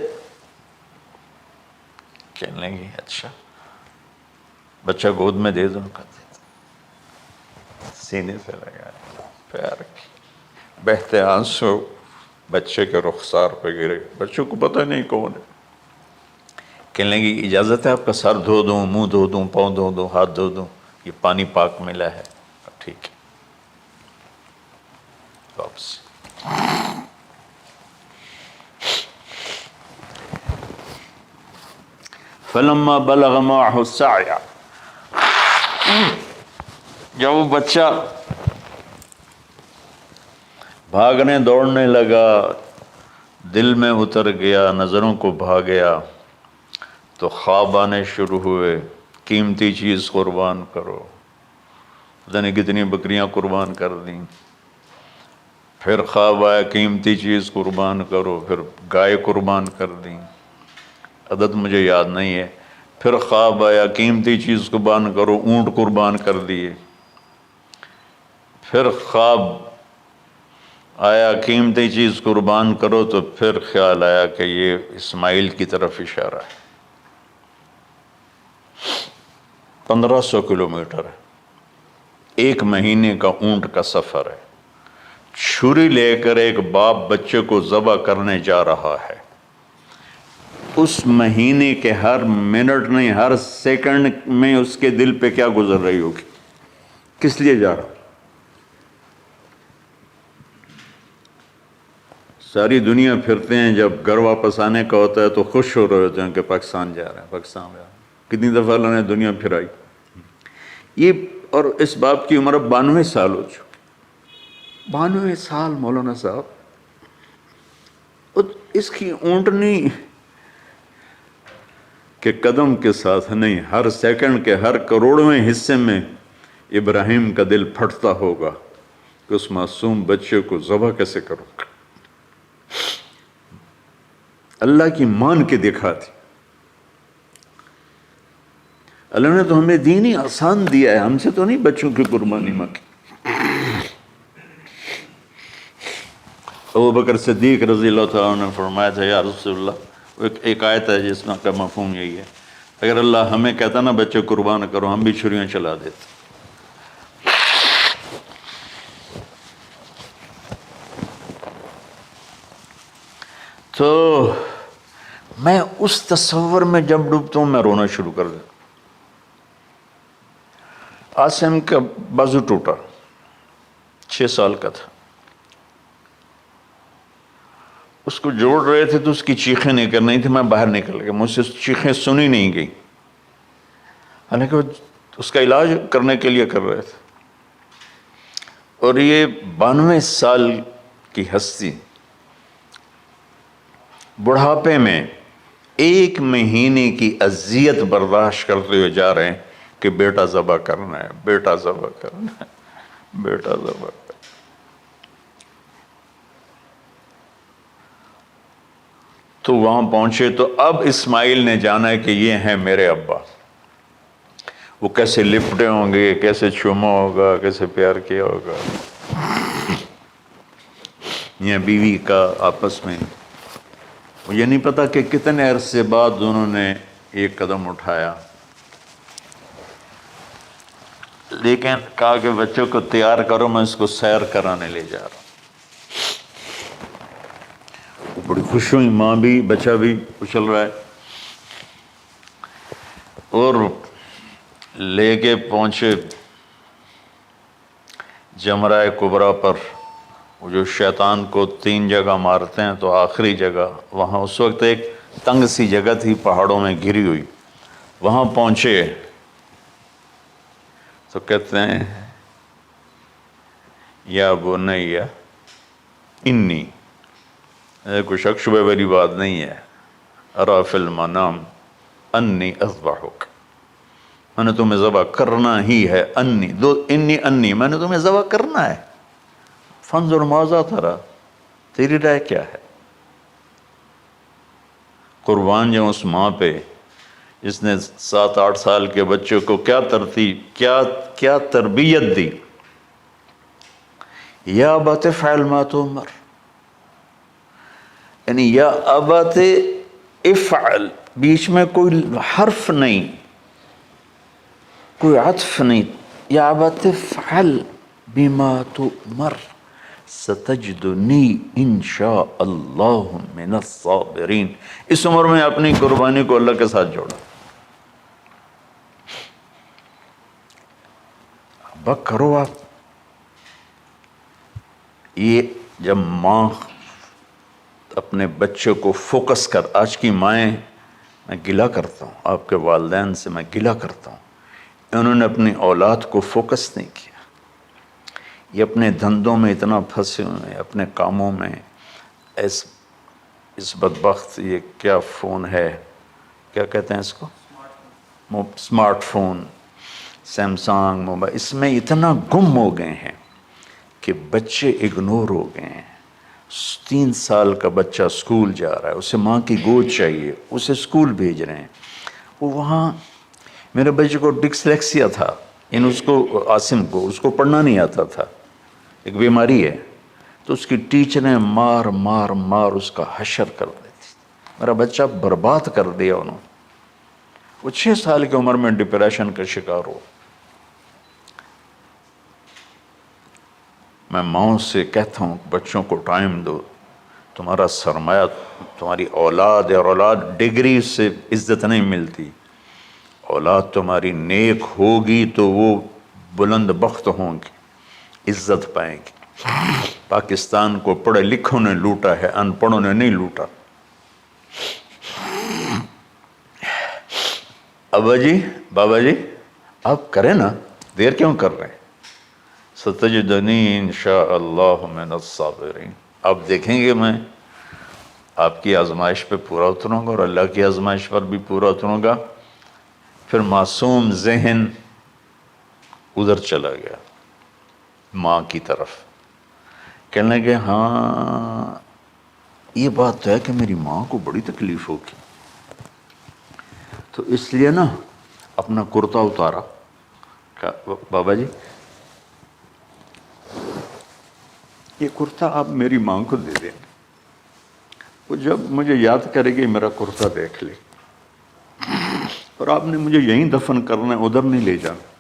کہنے لگے اچھا بچہ گود میں دے دو، سینے سے لگا پیار کی، بہتے آنسو بچے کے رخسار پہ گرے، بچوں کو پتہ نہیں کون ہے۔ کہنے لگی اجازت ہے آپ کا سر دھو دوں، منہ دھو دوں، پاؤں دھو دوں، ہاتھ دھو دوں، یہ پانی پاک ملا ہے، ٹھیک ہے واپس۔ فلما بلغ معه السعی، جب وہ بچہ بھاگنے دوڑنے لگا، دل میں اتر گیا، نظروں کو بھا گیا، تو خواب آنے شروع ہوئے، قیمتی چیز قربان کرو، پتہ نہیں کتنی بکریاں قربان کر دیں، پھر خواب آیا قیمتی چیز قربان کرو، پھر گائے قربان کر دیں، عدد مجھے یاد نہیں ہے، پھر خواب آیا قیمتی چیز قربان کرو، اونٹ قربان کر دیے، پھر خواب آیا قیمتی چیز قربان کرو، تو پھر خیال آیا کہ یہ اسماعیل کی طرف اشارہ ہے۔ 1500 کلومیٹر ہے، 1 مہینے کا اونٹ کا سفر ہے، چھری لے کر ایک باپ بچے کو ذبح کرنے جا رہا ہے، اس مہینے کے ہر منٹ نہیں، ہر سیکنڈ میں اس کے دل پہ کیا گزر رہی ہوگی، کس لیے جا رہا، ساری دنیا پھرتے ہیں، جب گھر واپس آنے کا ہوتا ہے تو خوش ہو رہے ہوتے ہیں کہ پاکستان جا رہے ہیں، پاکستان جا رہے ہیں۔ کتنی دفعہ اللہ نے دنیا پھرائی یہ، اور اس باپ کی عمر اب 92 سال ہو چکی، 92 سال مولانا صاحب، اس کی اونٹنی کے قدم کے ساتھ نہیں، ہر سیکنڈ کے ہر کروڑویں حصے میں ابراہیم کا دل پھٹتا ہوگا کہ اس معصوم بچے کو ذبح کیسے کروں۔ اللہ کی مان کے دکھا دی۔ اللہ نے تو ہمیں دین ہی آسان دیا ہے، ہم سے تو نہیں بچوں کی قربانی مانگی۔ ابو بکر صدیق رضی اللہ تعالیٰ عنہ نے فرمایا تھا، یا رسول اللہ، ایک آیت ہے جس میں کا مفہوم یہی ہے، اگر اللہ ہمیں کہتا نا بچے قربان کرو، ہم بھی چھریاں چلا دیتے۔ تو میں اس تصور میں جب ڈوبتا ہوں میں رونا شروع کر دیتا۔ عاصم کا بازو ٹوٹا، 6 سال کا تھا، اس کو جوڑ رہے تھے تو اس کی چیخیں نہیں کر رہی تھی، میں باہر نکل گیا، مجھ سے چیخیں سنی نہیں گئی، حالانکہ اس کا علاج کرنے کے لیے کر رہے تھے۔ اور یہ 92 سال کی ہستی بڑھاپے میں 1 مہینے کی اذیت برداشت کرتے ہوئے جا رہے ہیں کہ بیٹا ذبح کرنا ہے، بیٹا ذبح کرنا ہے، بیٹا ذبح کرنا ہے۔ تو وہاں پہنچے تو اب اسماعیل نے جانا ہے کہ یہ ہیں میرے ابا۔ وہ کیسے لپٹے ہوں گے، کیسے چوما ہوگا، کیسے پیار کیا ہوگا، یہ بیوی کا آپس میں۔ مجھے نہیں پتا کہ کتنے عرصے بعد انہوں نے ایک قدم اٹھایا، لیکن کہا کہ بچوں کو تیار کرو، میں اس کو سیر کرانے لے جا رہا ہوں۔ بڑی خوش ہوئی، ماں بھی بچہ بھی اچھل رہا ہے، اور لے کے پہنچے جمرہ کبریٰ پر، وہ جو شیطان کو 3 جگہ مارتے ہیں تو آخری جگہ وہاں اس وقت ایک تنگ سی جگہ تھی پہاڑوں میں گھری ہوئی، وہاں پہنچے تو کہتے ہیں یا بنی انی، کوئی شک شبہ والی بات نہیں ہے، ارا فی المنام انی اذبحک، میں نے تمہیں ذبح کرنا ہی ہے، انی میں نے تمہیں ذبح کرنا ہے، فانظر ماذا تری، تیری رائے کیا ہے؟ قربان جاؤں اس ماں پہ جس نے 7-8 سال کے بچوں کو کیا تربیت دی۔ یا ابت افعل ما تؤمر، یعنی یا ابت افعل، بیچ میں کوئی حرف نہیں، کوئی عطف نہیں، یا ابت افعل بما تؤمر ستجدنی انشاء اللہ من الصابرین۔ اس عمر میں اپنی قربانی کو اللہ کے ساتھ جوڑا، ابا کرو آپ۔ یہ جب ماں اپنے بچے کو فوکس کر، آج کی مائیں، میں گلہ کرتا ہوں آپ کے والدین سے، میں گلہ کرتا ہوں، انہوں نے اپنی اولاد کو فوکس نہیں کیا، یہ اپنے دھندوں میں اتنا پھنسے ہوئے ہیں، اپنے کاموں میں، اس بدبخت یہ کیا فون ہے، کیا کہتے ہیں اس کو، اسمارٹ فون، سیمسنگ موبائل، اس میں اتنا گم ہو گئے ہیں کہ بچے اگنور ہو گئے ہیں۔ 3 سال کا بچہ سکول جا رہا ہے، اسے ماں کی گود چاہیے، اسے سکول بھیج رہے ہیں، وہ وہاں، میرے بچے کو ڈسلیکسیا تھا، اس کو عاصم کو، اس کو پڑھنا نہیں آتا تھا، ایک بیماری ہے، تو اس کی ٹیچریں مار مار مار اس کا حشر کر دیتی، میرا بچہ برباد کر دیا انہوں نے۔ وہ 6 سال کی عمر میں ڈپریشن کا شکار ہو۔ میں ماؤں سے کہتا ہوں بچوں کو ٹائم دو، تمہارا سرمایہ تمہاری اولاد ہے، اور اولاد ڈگری سے عزت نہیں ملتی، اولاد تمہاری نیک ہوگی تو وہ بلند بخت ہوں گی، عزت پائیں گی۔ پاکستان کو پڑھے لکھوں نے لوٹا ہے، ان پڑھوں نے نہیں لوٹا۔ ابا جی، بابا جی، آپ کریں نا، دیر کیوں کر رہے ہیں؟ ستجدنی انشاءاللہ من الصابرین، آپ دیکھیں گے میں آپ کی آزمائش پہ پورا اتروں گا اور اللہ کی آزمائش پر بھی پورا اتروں گا۔ پھر معصوم ذہن ادھر چلا گیا ماں کی طرف، کہنے لگے ہاں یہ بات تو ہے کہ میری ماں کو بڑی تکلیف ہوگی، تو اس لیے نا اپنا کرتا اتارا، کہا بابا جی یہ کرتا آپ میری ماں کو دے دیں، وہ جب مجھے یاد کرے گی میرا کرتا دیکھ لے، اور آپ نے مجھے یہیں دفن کرنا ہے، ادھر نہیں لے جانا،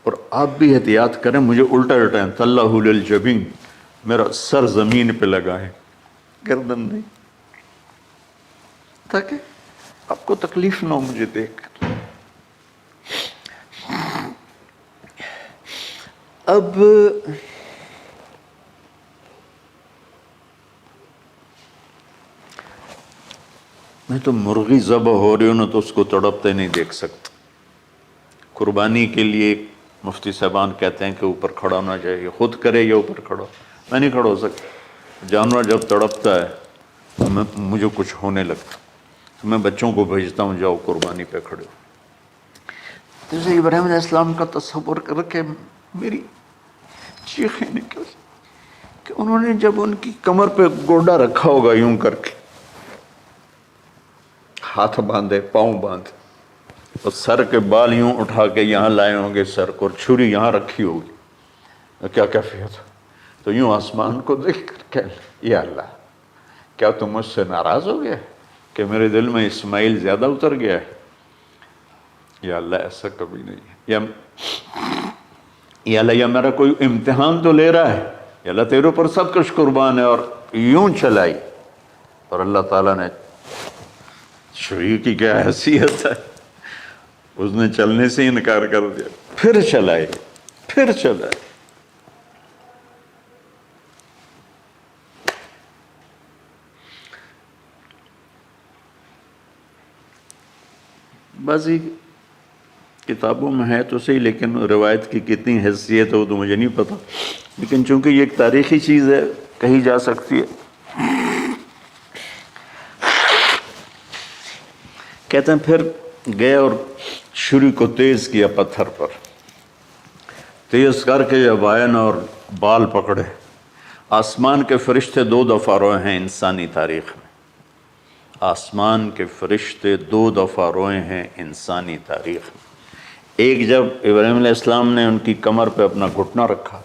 اور آپ بھی احتیاط کریں، مجھے الٹا الٹائیں، طلّہ للجبین، میرا سر زمین پہ لگائیں، گردن نہیں، تاکہ آپ کو تکلیف نہ ہو مجھے دیکھ کر۔ اب میں تو مرغی ذبح ہو رہی ہوں نا تو اس کو تڑپتے نہیں دیکھ سکتا۔ قربانی کے لیے مفتی صاحبان کہتے ہیں کہ اوپر کھڑا ہونا چاہیے، خود کرے یا اوپر کھڑا ہو، میں نہیں کھڑا ہو سکتا۔ جانور جب تڑپتا ہے تو مجھے کچھ ہونے لگتا، تو میں بچوں کو بھیجتا ہوں جاؤ قربانی پہ کھڑے ہو۔ جیسے ابراہیم علیہ السلام کا تصور کر کے میری چیخیں نکل کہ انہوں نے جب ان کی کمر پہ گوڈا رکھا ہوگا یوں کر کے، ہاتھ باندھے، پاؤں باندھے، اور سر کے بال یوں اٹھا کے یہاں لائے ہوں گے سر کو، اور چھری یہاں رکھی ہوگی، کیا کیفیت؟ تو یوں آسمان کو دیکھ کر کہ یا اللہ کیا تم مجھ سے ناراض ہو گیا کہ میرے دل میں اسماعیل زیادہ اتر گیا ہے؟ یا اللہ ایسا کبھی نہیں ہے، یا اللہ یا میرا کوئی امتحان تو لے رہا ہے، یا اللہ تیرے اوپر سب کچھ قربان ہے، اور یوں چلائی، اور اللہ تعالیٰ نے چھری کی کیا حیثیت ہے، اس نے چلنے سے انکار کر دیا، پھر چلائے، پھر چلائے۔ بعضی کتابوں میں ہے تو صحیح، لیکن روایت کی کتنی حیثیت ہے وہ تو مجھے نہیں پتا، لیکن چونکہ یہ ایک تاریخی چیز ہے کہی جا سکتی ہے۔ کہتے ہیں پھر گئے اور چھری کو تیز کیا پتھر پر، تیز کر کے جب آئے نا اور بال پکڑے، آسمان کے فرشتے 2 دفعہ روئے ہیں انسانی تاریخ میں، آسمان کے فرشتے 2 دفعہ روئے ہیں انسانی تاریخ میں۔ ایک جب ابراہیم علیہ السلام نے ان کی کمر پہ اپنا گھٹنا رکھا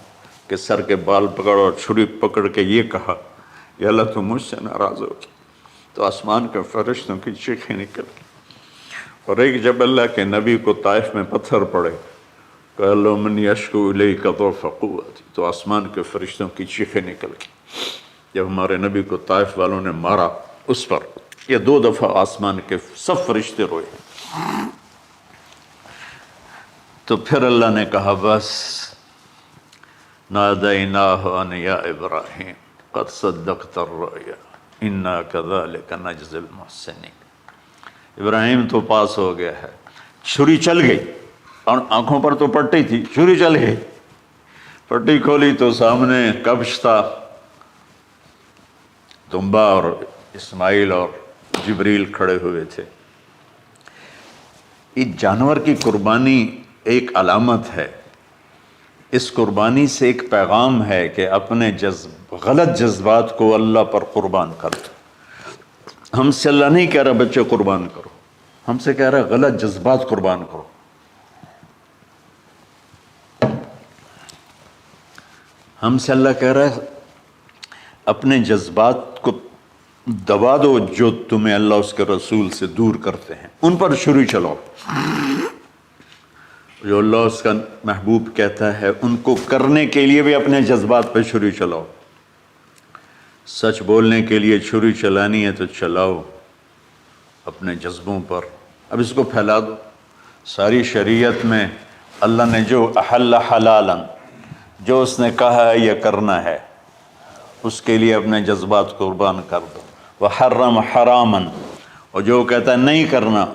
کہ سر کے بال پکڑ اور چھری پکڑ کے یہ کہا یا اللہ تم مجھ سے ناراض ہو، تو آسمان کے فرشتوں کی چیخیں نکل گئی۔ اور ایک جب اللہ کے نبی کو طائف میں پتھر پڑے کہ اللہ من یشکو الیک ضعف قوتی، تو آسمان کے فرشتوں کی چیخیں نکل گئی۔ جب ہمارے نبی کو طائف والوں نے مارا اس پر، یہ 2 دفعہ آسمان کے سب فرشتے روئے۔ تو پھر اللہ نے کہا بس، نادیناہ ان یا ابراہیم قد صدقت الرؤیا انا کذلک نجزی المحسنین، ابراہیم تو پاس ہو گیا ہے۔ چھری چل گئی، اور آنکھوں پر تو پٹی تھی، چھری چل گئی، پٹی کھولی تو سامنے کبش تھا، دمبا اور اسماعیل اور جبریل کھڑے ہوئے تھے۔ اس جانور کی قربانی ایک علامت ہے، اس قربانی سے ایک پیغام ہے کہ اپنے غلط جذبات کو اللہ پر قربان کر دو۔ ہم سے اللہ نہیں کہہ رہا بچے قربان کرو، ہم سے کہہ رہا غلط جذبات قربان کرو۔ ہم سے اللہ کہہ رہا ہے اپنے جذبات کو دبا دو جو تمہیں اللہ اس کے رسول سے دور کرتے ہیں، ان پر چھری چلاؤ۔ جو اللہ اس کا محبوب کہتا ہے ان کو کرنے کے لیے بھی اپنے جذبات پہ چھری چلاؤ۔ سچ بولنے کے لیے چھری چلانی ہے تو چلاؤ اپنے جذبوں پر، اب اس کو پھیلا دو۔ ساری شریعت میں اللہ نے جو احل حلالا، جو اس نے کہا ہے یہ کرنا ہے اس کے لیے اپنے جذبات قربان کر دو. وحرم حراما، اور جو کہتا ہے نہیں کرنا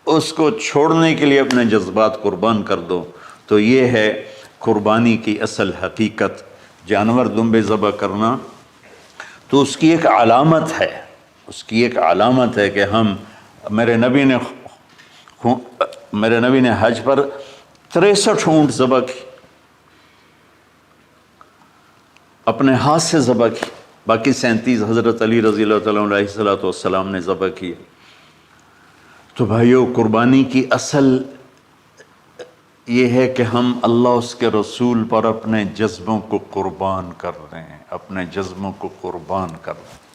اس کو چھوڑنے کے لیے اپنے جذبات قربان کر دو. تو یہ ہے قربانی کی اصل حقیقت. جانور دمبے ذبح کرنا تو اس کی ایک علامت ہے، اس کی ایک علامت ہے کہ ہم میرے نبی نے حج پر 63 اونٹ ذبح کی، اپنے ہاتھ سے ذبح کی، باقی 37 حضرت علی رضی اللہ تعالیٰ علیہ السلام نے ذبح کیے. تو بھائیو، قربانی کی اصل یہ ہے کہ ہم اللہ اس کے رسول پر اپنے جذبوں کو قربان کر رہے ہیں، اپنے جذبوں کو قربان کر رہے ہیں.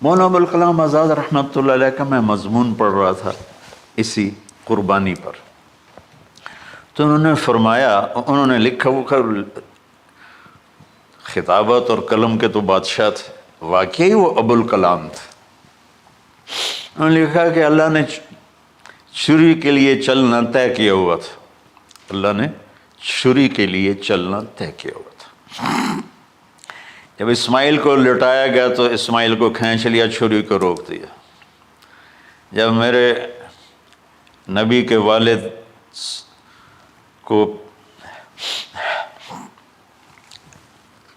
مولانا ابوالکلام آزاد رحمۃ اللہ علیہ کا میں مضمون پڑھ رہا تھا اسی قربانی پر، تو انہوں نے فرمایا، انہوں نے لکھا، وہ خطابت اور قلم کے تو بادشاہ تھے، واقعی وہ ابوالکلام تھے. انہوں نے لکھا کہ اللہ نے چھری کے لیے چلنا طے کیا ہوا تھا، اللہ نے چھری کے لیے چلنا طے کیا ہوا تھا. جب اسماعیل کو لٹایا گیا تو اسماعیل کو کھینچ لیا، چھری کو روک دیا. جب میرے نبی کے والد کو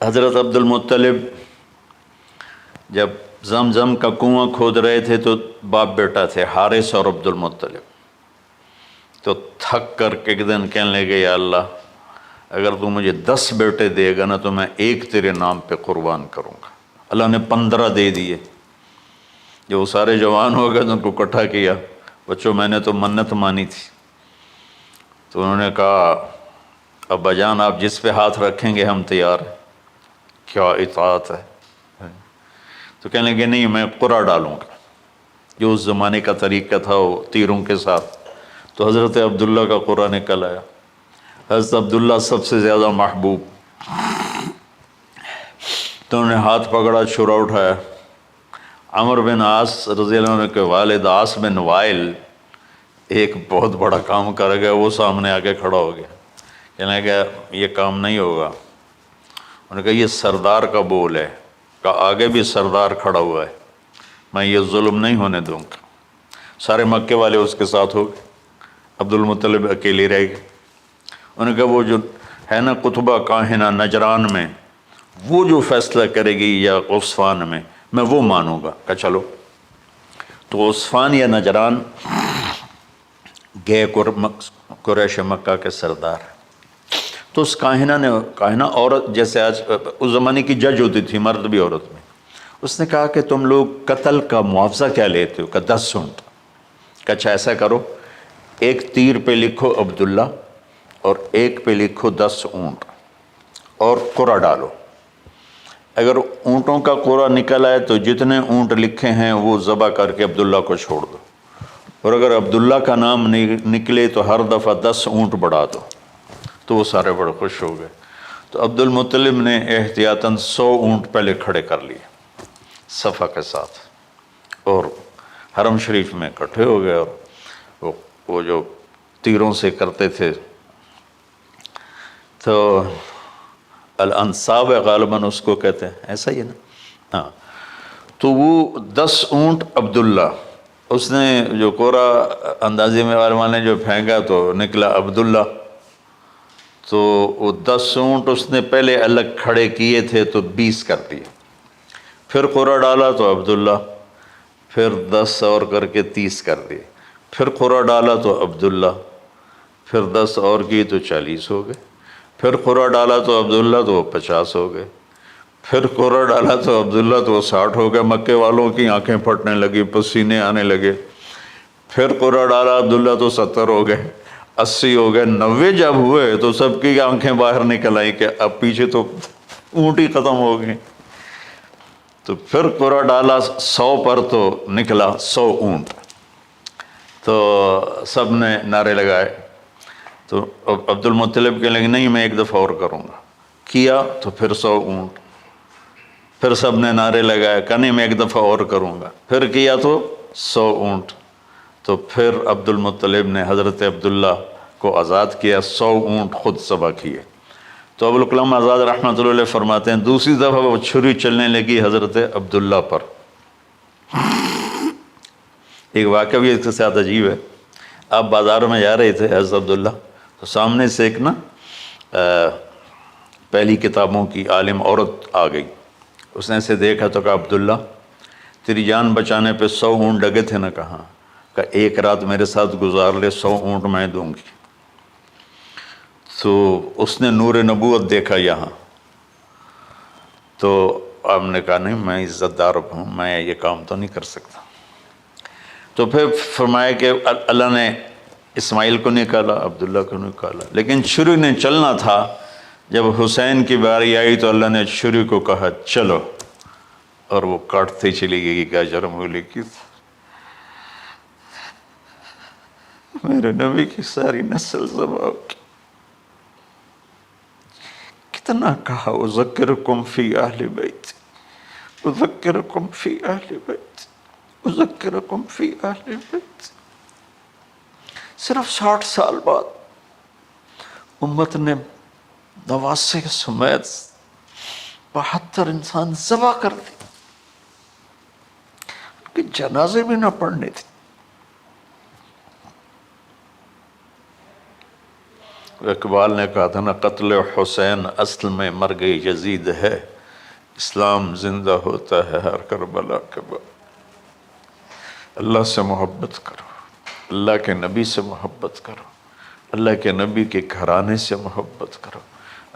حضرت عبد المطلب جب زمزم کا کنواں کھود رہے تھے تو باپ بیٹا تھے، حارث اور عبد المطلب، تو تھک کر کے ایک دن کہنے لگے یا اللہ اگر تو مجھے 10 بیٹے دے گا نا تو میں ایک تیرے نام پہ قربان کروں گا. اللہ نے 15 دے دیے. جب وہ سارے جوان ہو گئے تو ان کو اکٹھا کیا، بچوں میں نے تو منت مانی تھی. تو انہوں نے کہا ابا جان آپ جس پہ ہاتھ رکھیں گے ہم تیار ہیں. کیا اطاعت ہے. تو کہنے لگے نہیں میں قرعہ ڈالوں گا، جو اس زمانے کا طریقہ تھا وہ تیروں کے ساتھ. تو حضرت عبداللہ کا قرعہ نکل آیا. حضرت عبداللہ سب سے زیادہ محبوب، تو انہوں نے ہاتھ پکڑا، چھرا اٹھایا. عمر بن عاص رضی اللہ عنہ کے والد عاص بن وائل ایک بہت بڑا کام کر گیا، وہ سامنے آ کے کھڑا ہو گیا. کہنے لگا یہ کام نہیں ہوگا. انہوں نے کہا یہ سردار کا بول ہے. کہا آگے بھی سردار کھڑا ہوا ہے، میں یہ ظلم نہیں ہونے دوں گا. سارے مکے والے اس کے ساتھ ہو گئے، عبد المطلب اکیلے رہ گئے. انہوں نے کہا وہ جو ہے نا قطبہ کاہنہ نجران میں، وہ جو فیصلہ کرے گی یا عصفان میں وہ مانوں گا. کہا چلو. تو عصفان یا نجران گئے قریش مکہ کے سردار. تو اس کاہنہ عورت، جیسے آج اس زمانے کی جج ہوتی تھی، مرد بھی عورت میں، اس نے کہا کہ تم لوگ قتل کا معاوضہ کیا لیتے ہو؟ کہ 10 اونٹ. کہ اچھا ایسا کرو، ایک تیر پہ لکھو عبداللہ اور ایک پہ لکھو 10 اونٹ اور قرعہ ڈالو. اگر اونٹوں کا قرعہ نکل آئے تو جتنے اونٹ لکھے ہیں وہ ذبح کر کے عبداللہ کو چھوڑ دو، اور اگر عبداللہ کا نام نکلے تو ہر دفعہ 10 اونٹ بڑھا دو. تو وہ سارے بڑے خوش ہو گئے. تو عبد المطلب نے احتیاطاً 100 اونٹ پہلے کھڑے کر لیے صفا کے ساتھ، اور حرم شریف میں اکٹھے ہو گئے. اور وہ جو تیروں سے کرتے تھے تو الانصاب غالباً اس کو کہتے ہیں، ایسا ہی ہے نا. ہاں. تو وہ 10 اونٹ عبداللہ، اس نے جو قرعہ اندازی میں والے جو پھینکا تو نکلا عبداللہ. تو وہ 10 اونٹ اس نے پہلے الگ کھڑے کیے تھے تو 20 کر دیے. پھر قرعہ ڈالا تو عبداللہ، پھر 10 اور کر کے 30 کر دیے. پھر قرعہ ڈالا تو عبداللہ، پھر 10 اور کی تو 40 ہو گئے. پھر قرعہ ڈالا تو عبداللہ تو 50 ہو گئے. پھر قرعہ ڈالا تو عبداللہ تو 60 ہو گئے. مکے والوں کی آنکھیں پھٹنے لگی، پسینے آنے لگے. پھر قرعہ ڈالا عبداللہ تو 70 ہو گئے، 80 ہو گئے. 90 جب ہوئے تو سب کی آنکھیں باہر نکل آئیں کہ اب پیچھے تو اونٹ ہی ختم ہو گئے. تو پھر قرعہ ڈالا 100 پر تو نکلا 100 اونٹ. تو سب نے نعرے لگائے. تو عبد المطلب کہنے لگے نہیں میں ایک دفعہ اور کروں گا. کیا تو پھر 100 اونٹ. پھر سب نے نعرے لگائے، کہا نہیں میں ایک دفعہ اور کروں گا. پھر کیا تو 100 اونٹ. تو پھر عبد المطلب نے حضرت عبداللہ کو آزاد کیا، 100 اونٹ خود ذبح کیے. تو ابوالکلام آزاد رحمۃ اللہ علیہ فرماتے ہیں دوسری دفعہ وہ چھری چلنے لگی حضرت عبداللہ پر۔ ایک واقعہ بھی اس کے ساتھ عجیب ہے۔ آپ بازار میں جا رہے تھے حضرت عبداللہ، تو سامنے سے ایک نا پہلی کتابوں کی عالم عورت آ گئی۔ اس نے اسے دیکھا تو کہا عبداللہ تیری جان بچانے پہ 100 اونٹ ڈگے تھے نا؟ کہاں؟ کہ ایک رات میرے ساتھ گزار لے 100 اونٹ میں دوں گی۔ تو اس نے نور نبوت دیکھا یہاں، تو آپ نے کہا نہیں میں عزت دار ہوں، میں یہ کام تو نہیں کر سکتا۔ تو پھر فرمایا کہ اللہ نے اسماعیل کو نکالا، عبداللہ کو نکالا، لیکن چھری نے چلنا تھا۔ جب حسین کی باری آئی تو اللہ نے چھری کو کہا چلو، اور وہ کاٹتے چلی گئی۔ کیا جرم ہولی کی میرے نبی کی ساری نسل ذبح کی۔ کتنا کہا اذکرکم فی اہل بیت، اذکرکم فی اہل بیت، اذکرکم فی اہل بیت۔ صرف 60 سال بعد امت نے 89 سمیت 72 انسان ذبح کر دی کہ جنازے بھی نہ پڑھنے تھے۔ اقبال نے کہا تھا نا قتل حسین اصل میں مرگ یزید ہے، اسلام زندہ ہوتا ہے ہر کربلا کے بعد۔ اللہ سے محبت کرو، اللہ کے نبی سے محبت کرو، اللہ کے نبی کے گھرانے سے محبت کرو،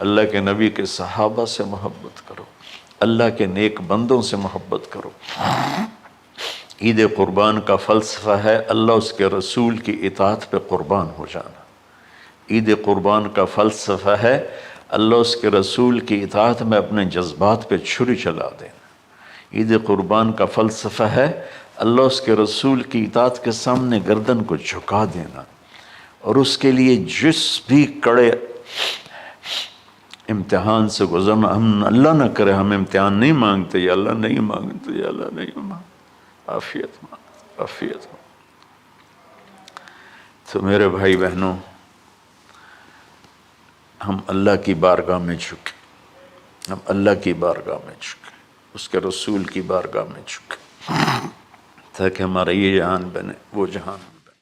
اللہ کے نبی کے صحابہ سے محبت کرو، اللہ کے نیک بندوں سے محبت کرو۔ عید قربان کا فلسفہ ہے اللہ اس کے رسول کی اطاعت پہ قربان ہو جانا۔ عید قربان کا فلسفہ ہے اللہ اس کے رسول کی اطاعت میں اپنے جذبات پہ چھری چلا دینا۔ عید قربان کا فلسفہ ہے اللہ اس کے رسول کی اطاعت کے سامنے گردن کو جھکا دینا، اور اس کے لیے جس بھی کڑے امتحان سے گزرنا۔ ہم اللہ نہ کرے ہم امتحان نہیں مانگتے، یا اللہ نہیں مانگتے، یا اللہ نہیں مانگتے، عافیت مانگ، عافیت مانگ۔ تو میرے بھائی بہنوں، ہم اللہ کی بارگاہ میں جھکے، ہم اللہ کی بارگاہ میں جھکے، اس کے رسول کی بارگاہ میں جھکے، تاکہ ہمارا یہ جہان بنے وہ جہان بنے۔